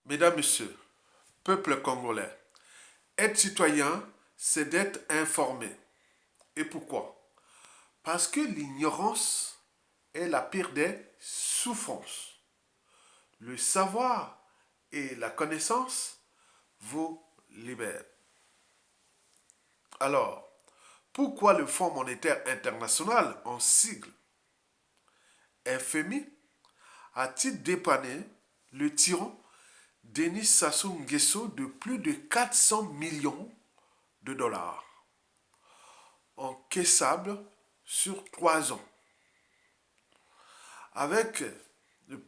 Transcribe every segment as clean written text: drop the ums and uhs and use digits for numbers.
Mesdames, Messieurs, peuple congolais, être citoyen, c'est d'être informé. Et pourquoi? Parce que l'ignorance est la pire des souffrances. Le savoir et la connaissance vous libèrent. Alors, pourquoi le Fonds monétaire international, en sigle FMI, a-t-il dépanné le tyran Denis Sassou Nguesso de plus de 400 millions de dollars encaissables sur 3 ans, avec le,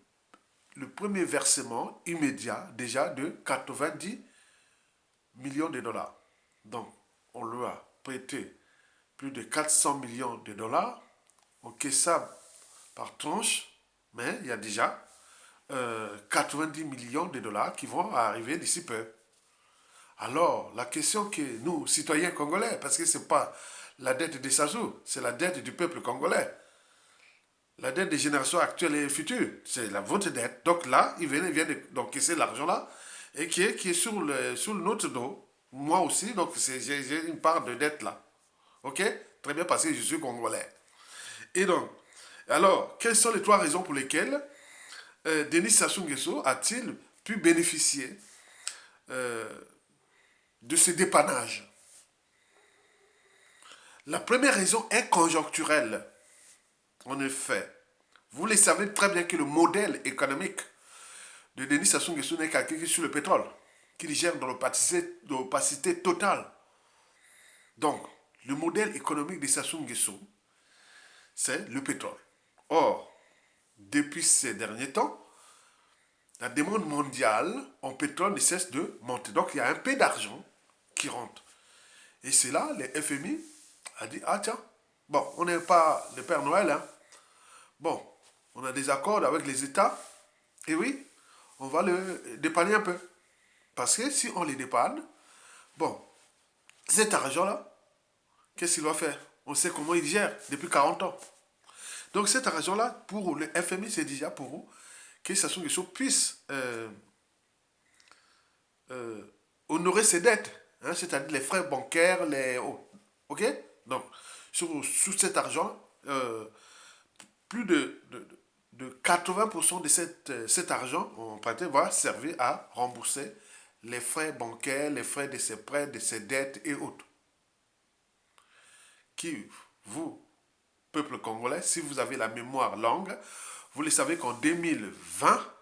le premier versement immédiat déjà de 90 millions de dollars. Donc, on lui a prêté plus de 400 millions de dollars encaissables par tranche, mais il y a déjà 90 millions de dollars qui vont arriver d'ici peu. Alors, la question que nous, citoyens congolais, parce que ce n'est pas la dette de Sassou, c'est la dette du peuple congolais. La dette des générations actuelles et futures, c'est la votre dette. Donc là, il vient d'encaisser l'argent là, et qui est sur notre dos. Moi aussi, donc j'ai une part de dette là. Ok? Très bien, parce que je suis congolais. Et donc, alors, quelles sont les 3 raisons pour lesquelles Denis Sassou Nguesso a-t-il pu bénéficier euh, de ce dépannage? La première raison est conjoncturelle. En effet, vous le savez très bien que le modèle économique de Denis Sassou Nguesso n'est calqué sur le pétrole, qu'il gère dans l'opacité totale. Donc, le modèle économique de Sassou Nguesso, c'est le pétrole. Or, depuis ces derniers temps, la demande mondiale en pétrole ne cesse de monter. Donc, il y a un peu d'argent qui rentre. Et c'est là, le FMI a dit, ah tiens, bon, on n'est pas le Père Noël, hein. Bon, on a des accords avec les États, et oui, on va le dépanner un peu. Parce que si on les dépanne, bon, cet argent-là, qu'est-ce qu'il va faire? On sait comment il gère depuis 40 ans. Donc cet argent-là, pour le FMI, c'est déjà pour vous que Sassou Nguesso puisse euh, honorer ses dettes, hein, c'est-à-dire les frais bancaires, ok. Donc, sur cet argent, plus de 80% de cet argent emprunté va servir à rembourser les frais bancaires, les frais de ses prêts, de ses dettes et autres. Qui, vous, peuple congolais, si vous avez la mémoire longue, vous le savez qu'en 2020,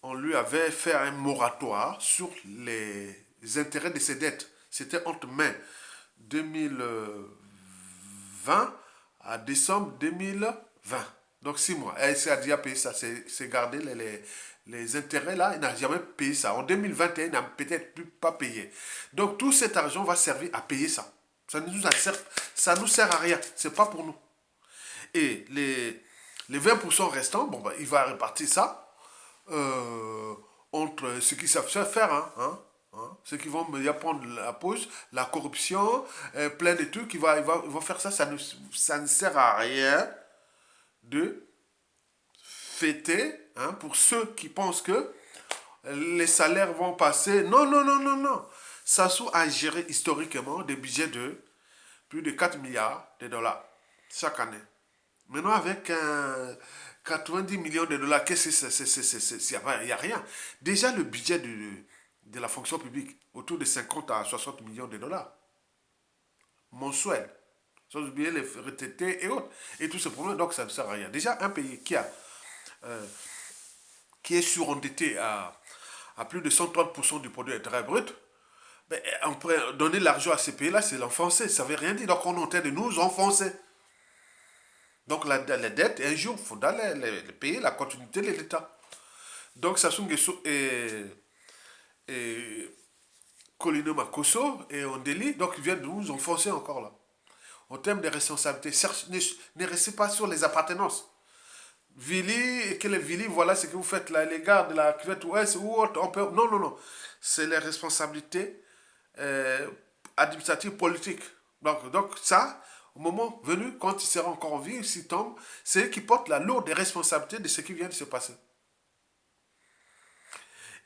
on lui avait fait un moratoire sur les intérêts de ses dettes. C'était entre mai 2020 à décembre 2020. Donc 6 mois. Et c'est déjà payé ça. C'est gardé les intérêts là. Il n'a jamais payé ça. En 2021, il n'a peut-être plus pas payé. Donc tout cet argent va servir à payer ça. Ça nous sert à rien. C'est pas pour nous. Et les 20% restants, bon, bah, il va répartir ça euh, entre ceux qui savent faire, ceux qui vont me prendre la pause, la corruption, plein de trucs, ils vont faire ça, ça ne sert à rien de fêter, hein, pour ceux qui pensent que les salaires vont passer. Non, non, non, non, non. Sassou a géré historiquement des budgets de plus de 4 milliards de dollars chaque année. Maintenant, avec 90 millions de dollars, qu'est-ce que c'est? Il n'y a rien. Déjà, le budget de la fonction publique, autour de 50 à 60 millions de dollars mensuels. Sans oublier les retraités et autres. Et tous ces problèmes, donc ça ne sert à rien. Déjà, un pays euh, qui est surendetté à plus de 130% du produit intérieur brut, ben, on pourrait donner l'argent à ces pays-là, c'est l'enfoncer. Ça ne veut rien dire. Donc, on est en train de nous enfoncer. Donc la dette, un jour, il faudra payer la continuité de l'État. Donc Sassou Nguesso et Colino Makosso et Ondeli, donc ils viennent de nous enfoncer encore là. En termes de responsabilité, ne restez pas sur les appartenances. Vili, et que les Vili, voilà ce que vous faites là, les gars de la cuvette ouest ou autre, on peut... Non, non, non. C'est les responsabilités administratives politiques. Donc ça, au moment venu, quand il sera encore en vie, s'il tombe, c'est eux qui portent la lourde responsabilité de ce qui vient de se passer.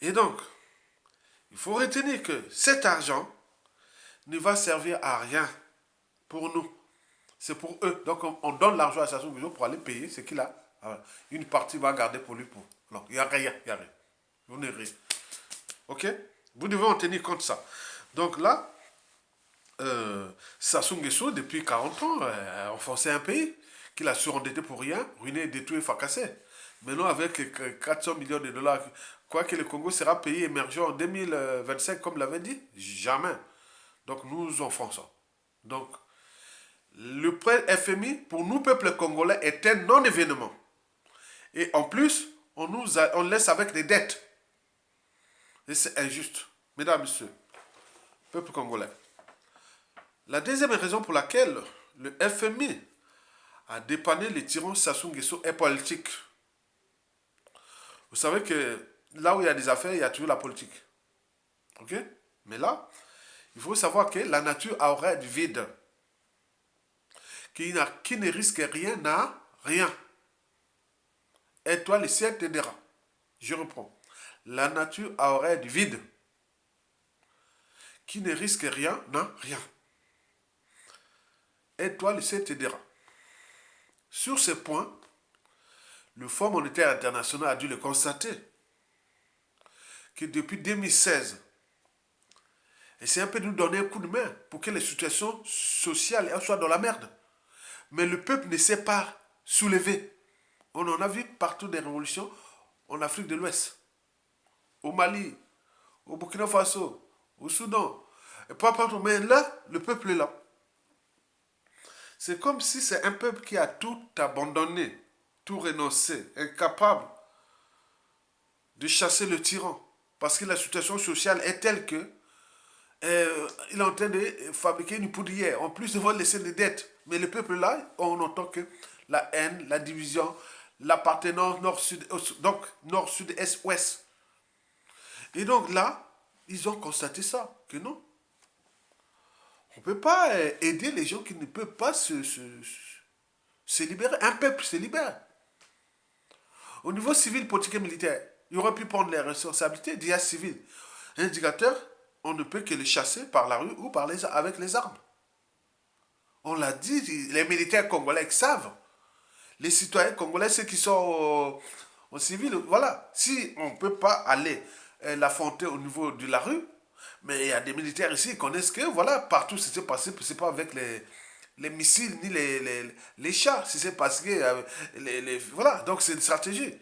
Et donc, il faut retenir que cet argent ne va servir à rien pour nous. C'est pour eux. Donc, on donne l'argent à Sassou Nguesso pour aller payer ce qu'il a. Voilà. Une partie va garder pour lui. Non, il n'y a rien. Il n'y a rien. Vous n'avez rien. OK? Vous devez en tenir compte de ça. Donc là, Sassou Nguesso, depuis 40 ans, a enfoncé un pays qu'il a surendetté pour rien, ruiné, détruit, fracassé. Maintenant, avec 400 millions de dollars, quoi que le Congo sera pays émergent en 2025, comme l'avait dit, jamais. Donc nous enfonçons. Donc, le prêt FMI, pour nous, peuple congolais, est un non-événement. Et en plus, on laisse avec des dettes. Et c'est injuste. Mesdames, Messieurs, peuple congolais. La deuxième raison pour laquelle le FMI a dépanné les tyrans Sassou Nguesso est politique. Vous savez que là où il y a des affaires, il y a toujours la politique. OK? Mais là, il faut savoir que la nature aurait du vide. Qui ne risque rien n'a rien. Et toi, le ciel t'aidera. Je reprends. La nature aurait du vide. Qui ne risque rien n'a rien. Et toi, le ciel t'aidera. Sur ce point, le Fonds monétaire international a dû le constater que depuis 2016, essaie un peu de nous donner un coup de main pour que les situations sociales soient dans la merde. Mais le peuple ne s'est pas soulevé. On en a vu partout des révolutions en Afrique de l'Ouest, au Mali, au Burkina Faso, au Soudan. Et pas partout. Mais là, le peuple est là. C'est comme si c'est un peuple qui a tout abandonné, tout renoncé, incapable de chasser le tyran. Parce que la situation sociale est telle que il est en train de fabriquer une poudrière. En plus, il va laisser des dettes. Mais le peuple là, on entend que la haine, la division, l'appartenance nord-sud, donc nord-sud, est-ouest. Et donc là, ils ont constaté ça, que non. On ne peut pas aider les gens qui ne peuvent pas se libérer. Un peuple se libère. Au niveau civil, politique et militaire, il aurait pu prendre les responsabilités d'IA civil. Un dictateur, on ne peut que le chasser par la rue ou avec les armes. On l'a dit, les militaires congolais savent. Les citoyens congolais, ceux qui sont au civil, voilà. Si on ne peut pas aller l'affronter au niveau de la rue, mais il y a des militaires ici qui connaissent que, voilà, partout ce qui s'est passé, c'est pas avec les missiles ni les chars, c'est parce que, voilà, donc c'est une stratégie.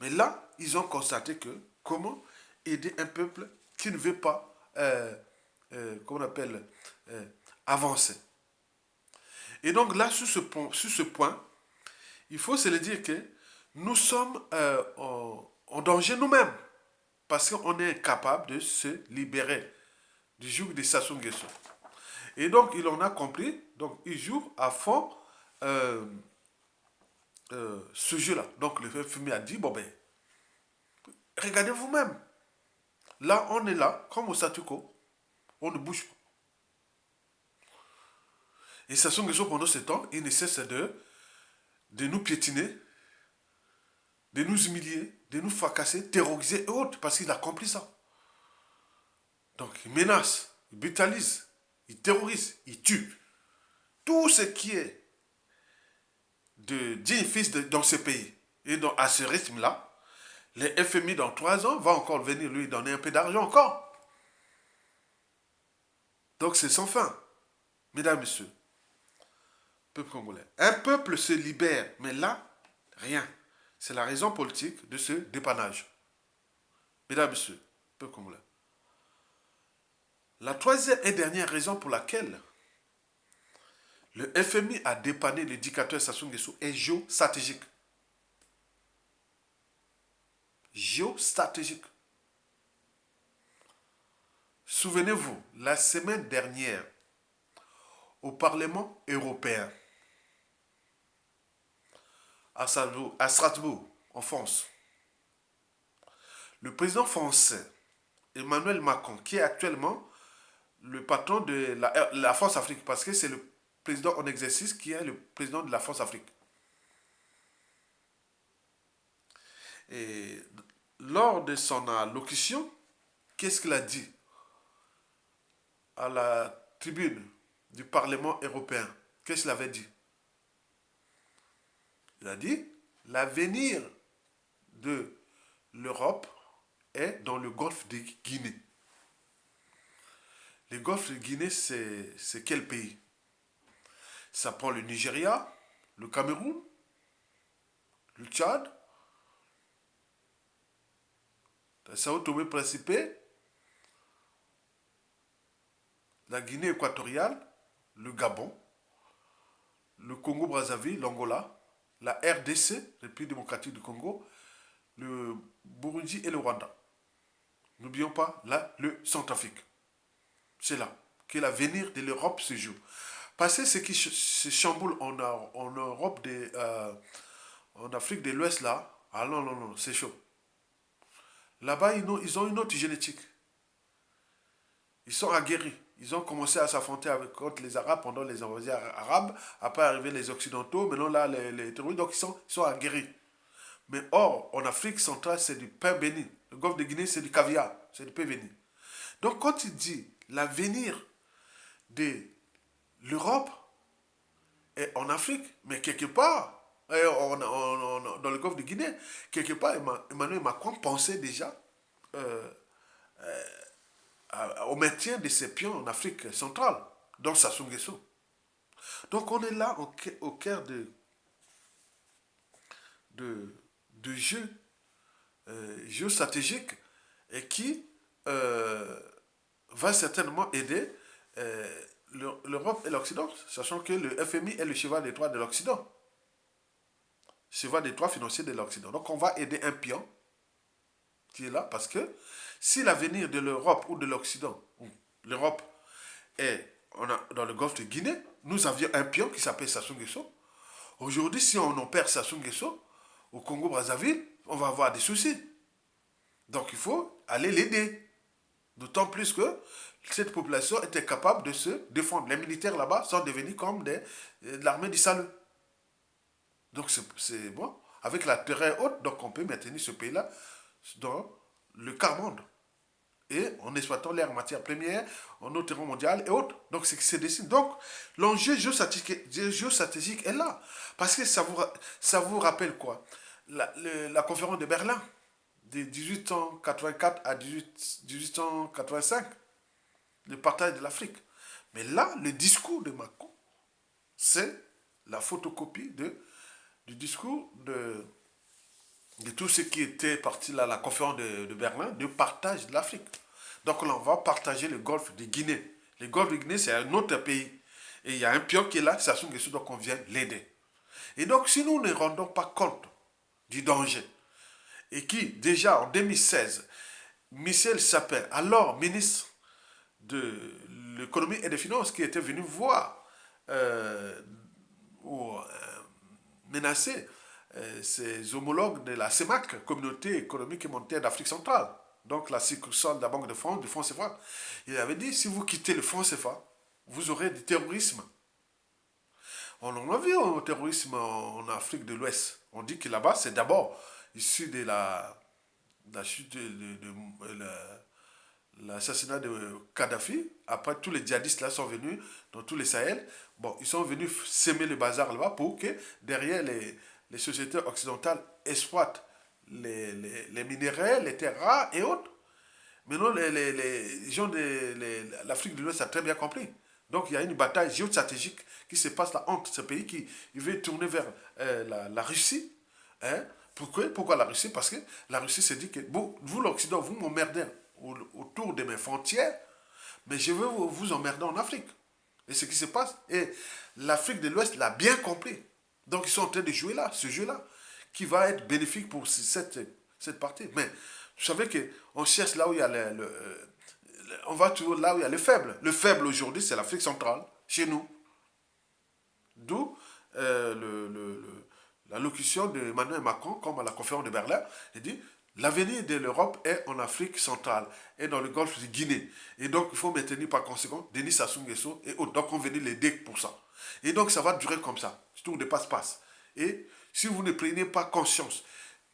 Mais là, ils ont constaté que, comment aider un peuple qui ne veut pas, qu'on appelle, avancer. Et donc là, sur ce point, il faut se le dire que nous sommes en danger nous-mêmes. Parce qu'on est incapable de se libérer du joug de Sassou Nguesso. Et donc, il en a compris. Donc, il joue à fond ce jeu-là. Donc, le FMI a dit, bon ben, regardez vous-même. Là, on est là, comme au statu quo. On ne bouge pas. Et Sassou Nguesso, pendant ce temps, il ne cesse de nous piétiner, de nous humilier, de nous fracasser, terroriser et autres, parce qu'il a compris ça. Donc, il menace, il brutalise, il terrorise, il tue. Tout ce qui est de digne fils dans ce pays. Et donc, à ce rythme-là, le FMI, dans 3 ans, va encore venir lui donner un peu d'argent encore. Donc, c'est sans fin. Mesdames, Messieurs, peuple congolais. Un peuple se libère, mais là, rien. C'est la raison politique de ce dépannage. Mesdames, Messieurs, peuple congolais. La troisième et dernière raison pour laquelle le FMI a dépanné le dictateur Sassou Nguesso est géostratégique. Géostratégique. Souvenez-vous, la semaine dernière, au Parlement européen, à Strasbourg, en France, le président français, Emmanuel Macron, qui est actuellement le patron de la France-Afrique, parce que c'est le président en exercice qui est le président de la France-Afrique. Et lors de son allocution, qu'est-ce qu'il a dit à la tribune du Parlement européen? Qu'est-ce qu'il avait dit? Il a dit, l'avenir de l'Europe est dans le golfe de Guinée. Le golfe de Guinée, c'est quel pays? Ça prend le Nigeria, le Cameroun, le Tchad, la Sao Tomé-Principe, la Guinée équatoriale, le Gabon, le Congo-Brazzaville, l'Angola, la RDC, République démocratique du Congo, le Burundi et le Rwanda. N'oublions pas, là, le Centrafrique. C'est là que l'avenir de l'Europe se joue. Parce que ce qui se chamboule en Europe, en Afrique de l'Ouest, là, ah non, non, non, c'est chaud. Là-bas, ils ont une autre génétique. Ils sont aguerris. Ils ont commencé à s'affronter contre les Arabes pendant les invasions arabes. Après, arrivé les Occidentaux. Maintenant, là, les terroristes, donc ils sont aguerris. Mais or, en Afrique centrale, c'est du pain béni. Le golfe de Guinée, c'est du caviar. C'est du pain béni. Donc, quand il dit l'avenir de l'Europe est en Afrique, mais quelque part, dans le golfe de Guinée, quelque part, Emmanuel Macron pensait déjà au maintien de ses pions en Afrique centrale, dans Sassou Nguesso. Donc on est là au cœur de jeux géostratégiques et qui va certainement aider l'Europe et l'Occident, sachant que le FMI est le cheval des Troie de l'Occident, cheval des Troie financier de l'Occident. Donc on va aider un pion qui est là parce que si l'avenir de l'Europe ou de l'Occident, l'Europe est dans le golfe de Guinée, nous avions un pion qui s'appelle Sassou Nguesso. Aujourd'hui, si on en perd Sassou Nguesso au Congo-Brazzaville, on va avoir des soucis. Donc il faut aller l'aider. D'autant plus que cette population était capable de se défendre. Les militaires là-bas sont devenus comme de l'armée du salut. Donc c'est bon. Avec la terre haute, donc on peut maintenir ce pays-là dans le quart monde. Et en exploitant l'air matière première, en eau terrain mondial et autres. Donc c'est ce qui se dessine. Donc l'enjeu géostratégique est là. Parce que ça vous rappelle quoi? La conférence de Berlin de 1884 à 1885, le partage de l'Afrique. Mais là, le discours de Macron, c'est la photocopie du discours de tout ce qui était parti là, la conférence de Berlin, de partage de l'Afrique. Donc là, on va partager le golfe de Guinée. Le golfe de Guinée, c'est un autre pays. Et il y a un pion qui est là, Sassou Nguesso, donc on vient l'aider. Et donc, si nous ne rendons pas compte du danger, et qui, déjà en 2016, Michel Sapin, alors ministre de l'économie et des finances, qui était venu voir ou menacer ses homologues de la CEMAC, Communauté économique et monétaire d'Afrique centrale, donc la succursale de la Banque de France, du fonds CFA. Il avait dit, si vous quittez le fonds CFA, vous aurez du terrorisme. On en a vu au terrorisme en Afrique de l'Ouest. On dit que là-bas, c'est d'abord issu de la chute l'assassinat de Kadhafi. Après, tous les djihadistes là sont venus dans tous les Sahel. Bon, ils sont venus s'aimer le bazar là-bas pour que derrière les sociétés occidentales exploitent les minéraux, les terres rares et autres. Maintenant, les gens de l'Afrique de l'Ouest ont très bien compris. Donc, il y a une bataille géostratégique qui se passe là entre ce pays qui veut tourner vers la Russie. Hein? Pourquoi la Russie? Parce que la Russie se dit que vous l'Occident, vous m'emmerdez autour de mes frontières, mais je veux vous emmerder en Afrique. Et ce qui se passe, et l'Afrique de l'Ouest l'a bien compris. Donc ils sont en train de jouer là, ce jeu-là, qui va être bénéfique pour cette partie. Mais vous savez qu'on cherche là où il y a on va toujours là où il y a le faible. Le faible aujourd'hui, c'est l'Afrique centrale, chez nous. D'où l'allocution d'Emmanuel Macron, comme à la conférence de Berlin, il dit l'avenir de l'Europe est en Afrique centrale et dans le golfe de Guinée. Et donc, il faut maintenir par conséquent Denis Sassou Nguesso et autres. Donc, on venait l'aider pour ça. Et donc, ça va durer comme ça. C'est tout de passe-passe. Et si vous ne prenez pas conscience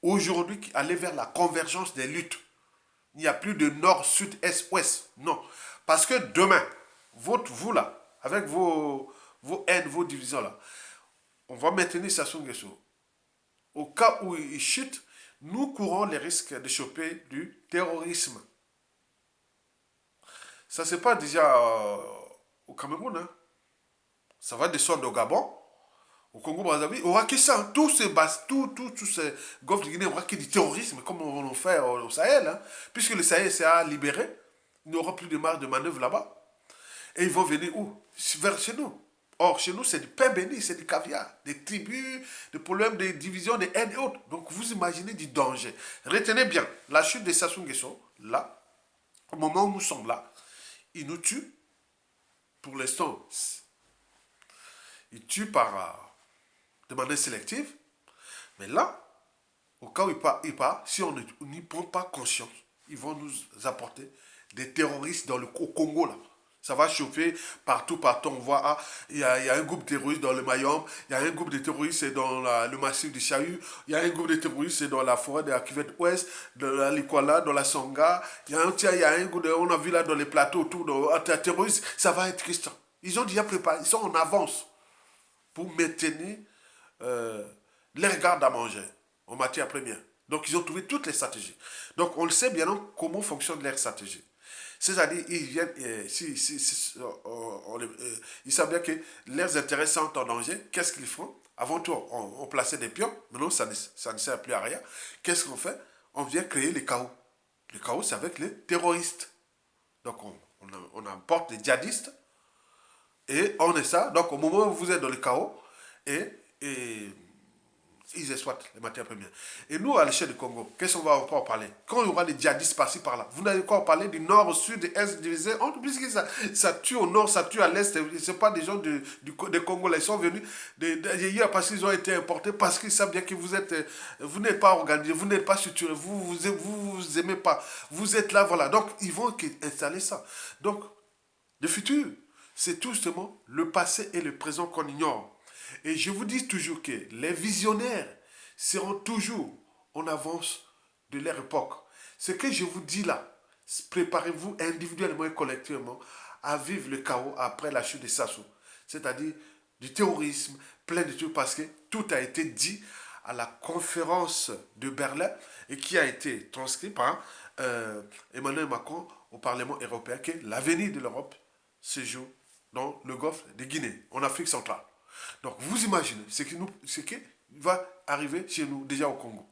aujourd'hui aller vers la convergence des luttes. Il n'y a plus de nord, sud, est, ouest. Non. Parce que demain, vous là, avec vos haines, vos divisions là, on va maintenir Sassou Nguesso. Au cas où il chute, nous courons les risques de choper du terrorisme. Ça, c'est pas déjà au Cameroun. Hein. Ça va descendre au Gabon, au Congo-Brazzaville. Il n'y aura que ça. Tous ces golfs de Guinée, il n'y aura que du terrorisme, comme on le fait au Sahel. Hein. Puisque le Sahel s'est libéré, il n'y aura plus de marge de manœuvre là-bas. Et ils vont venir où? Vers chez nous. Or, chez nous, c'est du pain béni, c'est du caviar, des tribus, des problèmes de division, des haines et autres. Donc, vous imaginez du danger. Retenez bien, la chute de Sassou Nguesso, là, au moment où nous sommes là, il nous tue. Pour l'instant, il tue de manière sélective. Mais là, au cas où il part si on n'y prend pas conscience, ils vont nous apporter des terroristes au Congo, là. Ça va chauffer partout, partout. On voit, il y a un groupe terroriste dans le Mayom, il y a un groupe de terroristes dans le massif du Chahut, il y a un groupe de terroristes dans la forêt de la Cuvette Ouest, dans la Likwala, dans la Songa, il y a un groupe, on a vu là dans les plateaux autour de terroristes. Ça va être Christian. Ils ont déjà préparé, ils sont en avance pour maintenir les gardes à manger en matière première. Donc, ils ont trouvé toutes les stratégies. Donc, on le sait bien comment fonctionne leur stratégie. C'est-à-dire, ils viennent, ils savent bien que leurs intérêts sont en danger. Qu'est-ce qu'ils font? Avant tout, on plaçait des pions. Maintenant, ça ne sert plus à rien. Qu'est-ce qu'on fait? On vient créer le chaos. Le chaos, c'est avec les terroristes. Donc, on emporte les djihadistes et on est ça. Donc, au moment où vous êtes dans le chaos, et ils exploitent les matières premières. Et nous, à l'échelle du Congo, qu'est-ce qu'on va encore en parler? Quand il y aura des djihadistes par-ci, par-là, vous n'allez pas en parler du nord au sud, de l'est divisé. Puisque ça tue au nord, ça tue à l'est. Ce n'est pas des gens des Congolais. Ils sont venus hier parce qu'ils ont été importés, parce qu'ils savent bien que vous n'êtes pas organisé, vous n'êtes pas structuré, vous aimez pas. Vous êtes là, voilà. Donc, ils vont installer ça. Donc, le futur, c'est tout justement le passé et le présent qu'on ignore. Et je vous dis toujours que les visionnaires seront toujours en avance de leur époque. Ce que je vous dis là, préparez-vous individuellement et collectivement à vivre le chaos après la chute de Sassou. C'est-à-dire du terrorisme, plein de trucs, parce que tout a été dit à la conférence de Berlin et qui a été transcrit par Emmanuel Macron au Parlement européen, que l'avenir de l'Europe se joue dans le golfe de Guinée, en Afrique centrale. Donc, vous imaginez ce qui va arriver chez nous, déjà au Congo.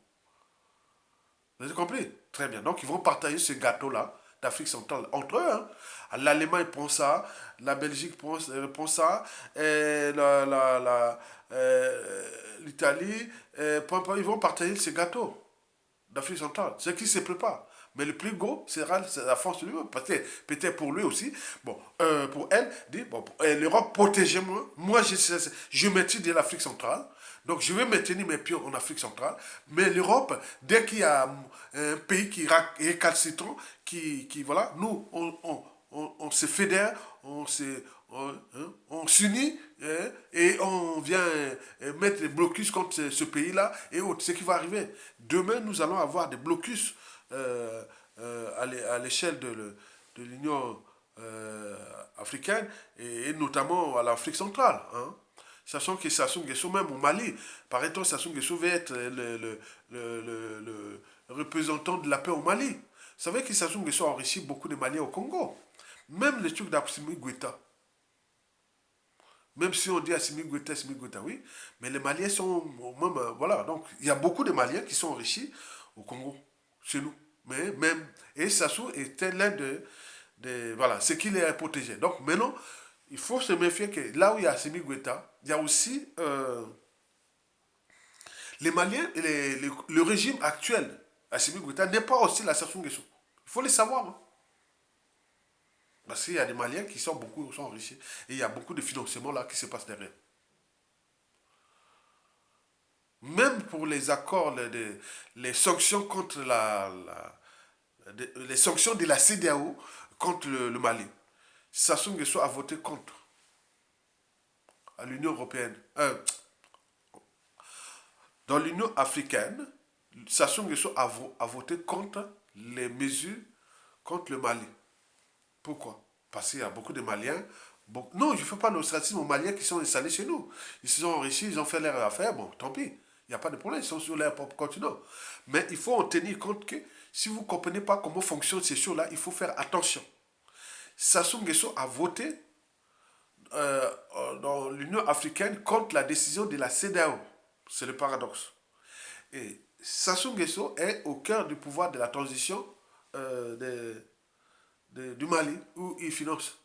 Vous avez compris? Très bien. Donc, ils vont partager ce gâteau-là d'Afrique centrale entre eux. Hein. L'Allemagne prend ça, la Belgique prend ça, et l'Italie, ils vont partager ce gâteau d'Afrique centrale. Ce qui se prépare. Mais le plus gros sera la France de l'Europe. Peut-être pour lui aussi. Bon, pour elle, dit, bon, l'Europe, protégez-moi. Moi, je maîtrise de l'Afrique centrale. Donc, je vais maintenir mes pions en Afrique centrale. Mais l'Europe, dès qu'il y a un pays qui est récalcitrant, voilà, nous, on se fédère, on s'unit et on vient mettre des blocus contre ce pays-là et autres. Ce qui va arriver. Demain, nous allons avoir des blocus à l'échelle de l'Union africaine et notamment à l'Afrique centrale. Hein. Sachant que Sassou Nguesso, même au Mali, paraît-on, Sassou Nguesso va être le représentant de la paix au Mali. Vous savez que Sassou Nguesso a enrichi beaucoup de Maliens au Congo. Même les trucs d'Assimi Goïta. Même si on dit Assimi Goïta, oui, mais les Maliens sont même, voilà, donc il y a beaucoup de Maliens qui sont enrichis au Congo, chez nous. Mais même, et Sassou était l'un voilà, ce qui les a protégés. Donc maintenant, il faut se méfier que là où il y a Assimi Goïta, il y a aussi les Maliens, le régime actuel, Assimi Goïta, n'est pas aussi la Sassou Nguesso. Il faut le savoir. Hein. Parce qu'il y a des Maliens qui sont enrichis. Et il y a beaucoup de financements là qui se passent derrière. Même pour les accords, les sanctions contre les sanctions de la CEDEAO contre le Mali. Sassou Nguesso a voté contre à l'Union européenne. Dans l'Union africaine, Sassou Nguesso a voté contre les mesures contre le Mali. Pourquoi? Parce qu'il y a beaucoup de Maliens. Bon, non, je ne fais pas l'ostracisme aux Maliens qui sont installés chez nous. Ils se sont enrichis, ils ont fait leur affaire, bon, tant pis. Il n'y a pas de problème, ils sont sur leur propre continent. Mais il faut en tenir compte que si vous ne comprenez pas comment fonctionnent ces choses-là, il faut faire attention. Sassou Nguesso a voté dans l'Union africaine contre la décision de la CEDEAO. C'est le paradoxe. Et Sassou Nguesso est au cœur du pouvoir de la transition du Mali, où il finance.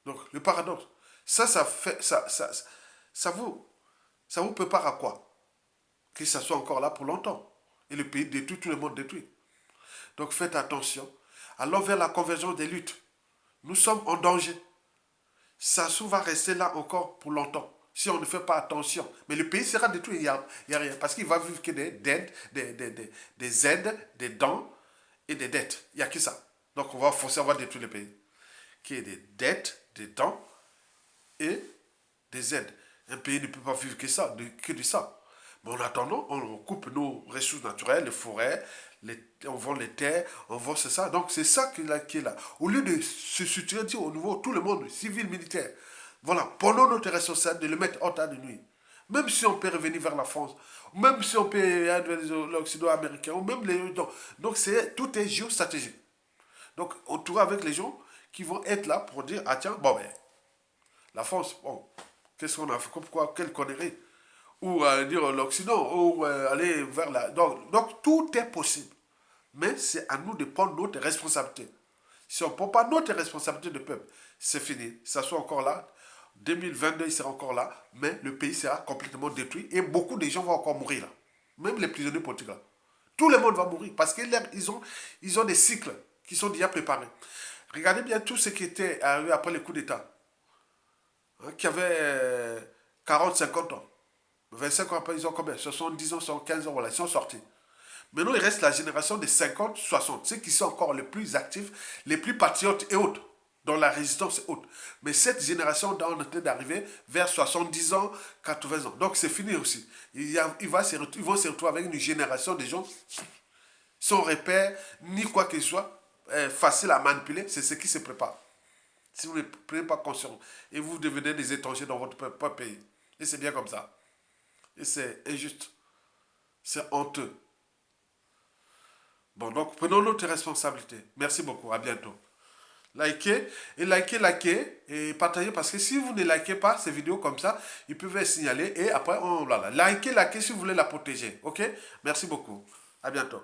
Donc, le paradoxe. Ça fait, ça vous prépare à quoi? Que ça soit encore là pour longtemps. Et le pays détruit, tout le monde détruit. Donc, faites attention. Allons vers la convergence des luttes. Nous sommes en danger. Sassou va rester là encore pour longtemps. Si on ne fait pas attention. Mais le pays sera détruit, il n'y a rien. Parce qu'il va vivre que des aides, des dons et des dettes. Il n'y a que ça. Donc, on va forcément détruire le pays. Qu'il y ait des dettes, des dons et des aides. Un pays ne peut pas vivre que ça, que de ça. Mais en attendant, on coupe nos ressources naturelles, les forêts, on vend les terres, on vend c'est ça. Donc c'est ça qui est là. Au lieu de se structurer au niveau tout le monde, civil, militaire, voilà, prenons notre responsabilité de le mettre hors de nuit. Même si on peut revenir vers la France, même si on peut aller vers l'Occident américain, ou même les... Donc tout est géostratégique. Donc on trouve avec les gens qui vont être là pour dire, ah tiens, bon ben, la France, bon, qu'est-ce qu'on a fait, pourquoi, quelle connerie, ou dire l'Occident, ou aller vers la... Donc tout est possible. Mais c'est à nous de prendre notre responsabilité. Si on ne prend pas notre responsabilité de peuple, c'est fini. Ça soit encore là. 2022, il sera encore là. Mais le pays sera complètement détruit. Et beaucoup de gens vont encore mourir là. Même les prisonniers politiques là. Tout le monde va mourir. Parce qu'ils ont des cycles qui sont déjà préparés. Regardez bien tout ce qui était arrivé après le coup d'État. Hein, qui avait 40, 50 ans. 25 ans après, ils ont combien? 70 ans, 75 ans, voilà, ils sont sortis. Maintenant, il reste la génération des 50, 60, ceux qui sont encore les plus actifs, les plus patriotes et autres, dont la résistance est haute. Mais cette génération est en train d'arriver vers 70 ans, 80 ans. Donc c'est fini aussi. Ils vont se retrouver avec une génération de gens sans repère, ni quoi que ce soit, facile à manipuler. C'est ce qui se prépare. Si vous ne prenez pas conscience, et vous devenez des étrangers dans votre propre pays. Et c'est bien comme ça. Et c'est injuste. C'est honteux. Bon, donc prenons notre responsabilité. Merci beaucoup, à bientôt. Likez, et partagez, parce que si vous ne likez pas ces vidéos comme ça, ils peuvent être signalés, et après, on, voilà. Likez si vous voulez la protéger, ok? Merci beaucoup, à bientôt.